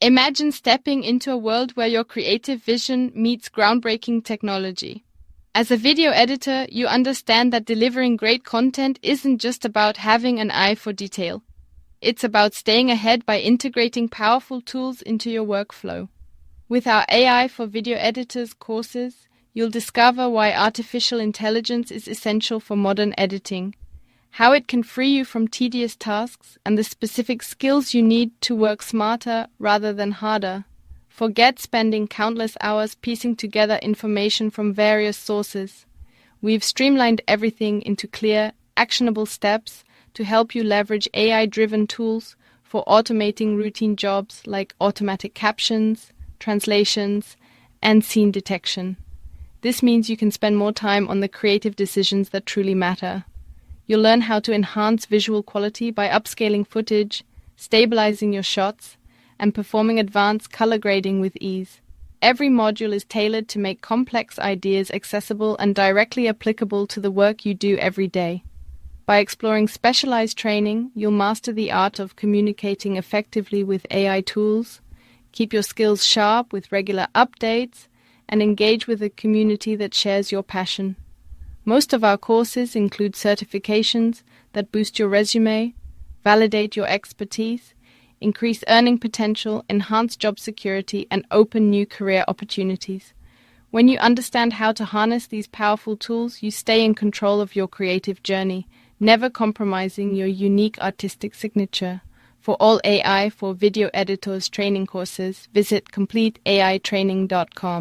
Imagine stepping into a world where your creative vision meets groundbreaking technology. As a video editor, you understand that delivering great content isn't just about having an eye for detail. It's about staying ahead by integrating powerful tools into your workflow. With our AI for Video Editors courses, you'll discover why artificial intelligence is essential for modern editing, how it can free you from tedious tasks, and the specific skills you need to work smarter rather than harder. Forget spending countless hours piecing together information from various sources. We've streamlined everything into clear, actionable steps to help you leverage AI-driven tools for automating routine jobs like automatic captions, translations, and scene detection. This means you can spend more time on the creative decisions that truly matter. You'll learn how to enhance visual quality by upscaling footage, stabilizing your shots, and performing advanced color grading with ease. Every module is tailored to make complex ideas accessible and directly applicable to the work you do every day. By exploring specialized training, you'll master the art of communicating effectively with AI tools, keep your skills sharp with regular updates, and engage with a community that shares your passion. Most of our courses include certifications that boost your resume, validate your expertise, increase earning potential, enhance job security, and open new career opportunities. When you understand how to harness these powerful tools, you stay in control of your creative journey, never compromising your unique artistic signature. For all AI for Video Editors training courses, visit CompleteAItraining.com.